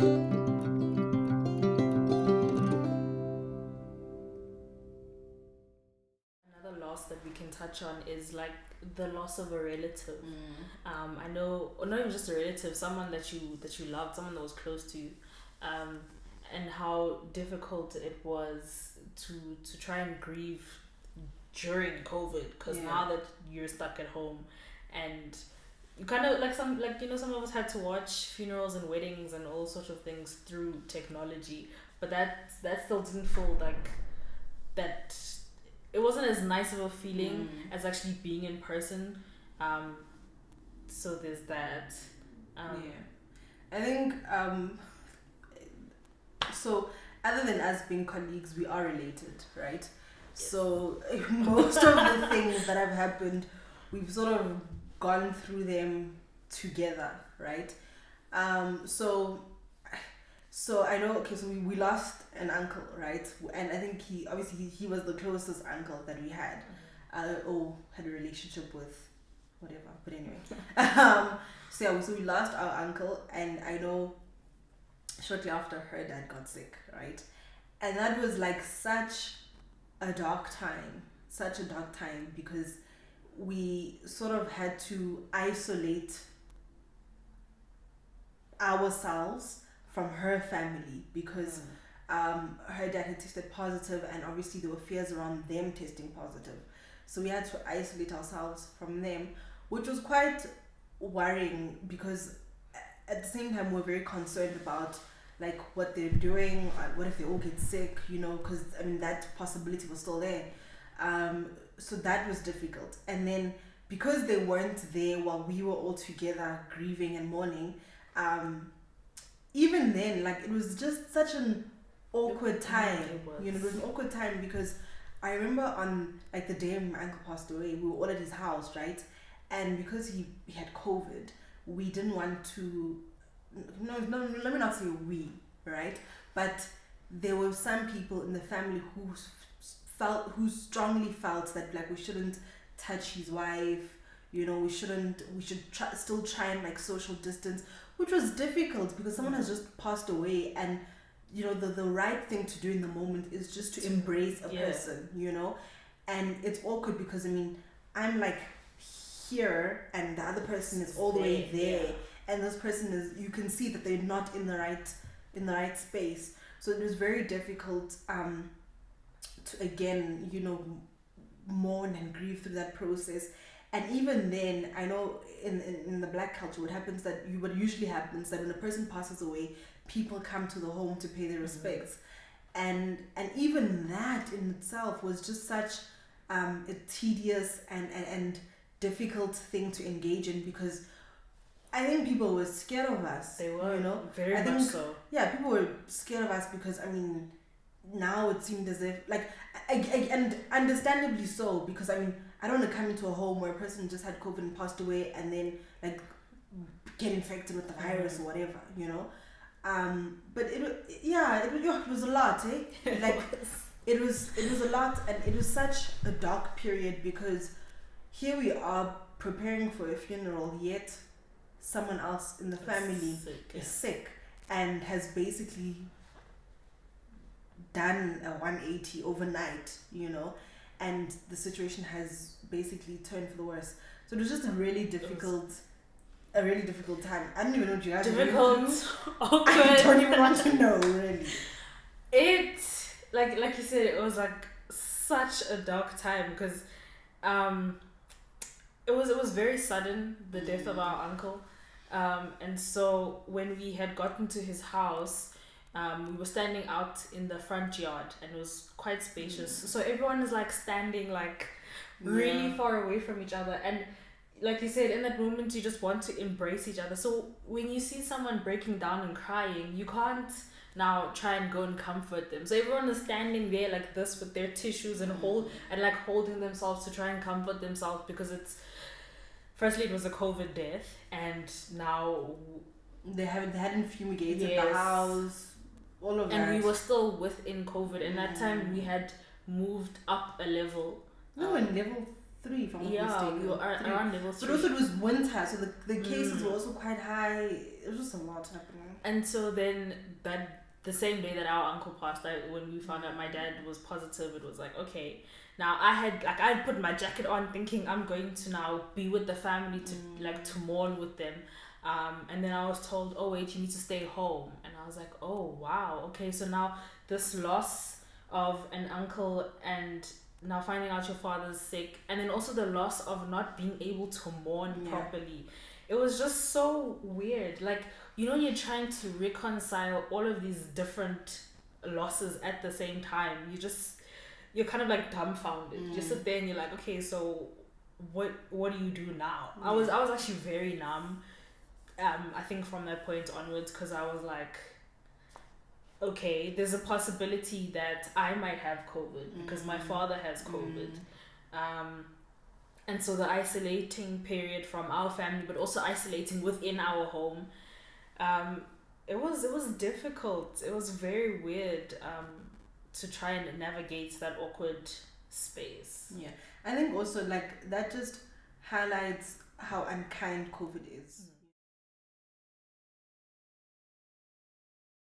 Another loss that we can touch on is like the loss of a relative. I know, or not even just a relative, someone that you loved, someone that was close to you, um, and how difficult it was to try and grieve during COVID, because now that you're stuck at home, and you kind of like some of us had to watch funerals and weddings and all sorts of things through technology, but that still didn't feel like that. It wasn't as nice of a feeling as actually being in person. So there's that. I think so. Other than us being colleagues, we are related, right? So most of the things that have happened, we've sort of gone through them together, right? So I know. Okay, so we lost an uncle, right? And I think he was the closest uncle that we had, or had a relationship with, whatever. But anyway, so we lost our uncle, and I know shortly after her dad got sick, right? And that was like such a dark time because we sort of had to isolate ourselves from her family because her dad had tested positive, and obviously there were fears around them testing positive. So we had to isolate ourselves from them, which was quite worrying because at the same time we're very concerned about like what they're doing. What if they all get sick? Because I mean that possibility was still there. So that was difficult, and then because they weren't there while we were all together grieving and mourning, even then, like, it was just such an awkward time. It was an awkward time because I remember on like the day my uncle passed away, we were all at his house, right? And because he had COVID, we didn't want to. No, let me not say we, right? But there were some people in the family who strongly felt that like we shouldn't touch his wife. We should still try and like social distance, which was difficult because someone has just passed away, and the right thing to do in the moment is just to embrace a person, and it's awkward because I mean I'm like here and the other person is all the way there, and this person is, you can see that they're not in the right space, so it was very difficult to again mourn and grieve through that process. And even then, I know in the black culture, what usually happens that when a person passes away, people come to the home to pay their respects, and even that in itself was just such a tedious and difficult thing to engage in because I think people were scared of us. They were, very much so. Yeah, people were scared of us because I mean, now it seemed as if and understandably so, because I mean I don't want to come into a home where a person just had COVID and passed away and then like get infected with the virus or whatever, but it was a lot, eh? Like it was a lot, and it was such a dark period because here we are preparing for a funeral, yet someone else in the family is sick and has basically done a 180 overnight, and the situation has basically turned for the worse. So it was just a really difficult time. I don't even know what you guys awkward. I don't even want to know, really. It like you said, it was like such a dark time because it was very sudden, the death of our uncle, and so when we had gotten to his house, we were standing out in the front yard and it was quite spacious, so everyone is like standing like really far away from each other, and like you said, in that moment you just want to embrace each other. So when you see someone breaking down and crying, you can't now try and go and comfort them, so everyone is standing there like this with their tissues and holding themselves to try and comfort themselves, because it's firstly it was a COVID death, and now they hadn't fumigated the house, all of that, and we were still within COVID, and that time we had moved up a level. We were in level 3, if I'm not yeah, mistaken. we were around level 3. But also it was winter, so the cases were also quite high. It was just a lot happening. And so then the same day that our uncle passed, when we found out my dad was positive, it was like, okay, now I had put my jacket on thinking I'm going to now be with the family to mourn with them. And then I was told, oh wait, you need to stay home. And I was like, oh wow, okay, so now this loss of an uncle and now finding out your father's sick, and then also the loss of not being able to mourn properly. It was just so weird. Like, you know, you're trying to reconcile all of these different losses at the same time. You're kind of like dumbfounded. You sit there and you're like, okay, so what do you do now? I was actually very numb. I think from that point onwards, because I was like, okay, there's a possibility that I might have COVID because my father has COVID. And so the isolating period from our family, but also isolating within our home, it was difficult. It was very weird to try and navigate that awkward space. Yeah, I think also like that just highlights how unkind COVID is.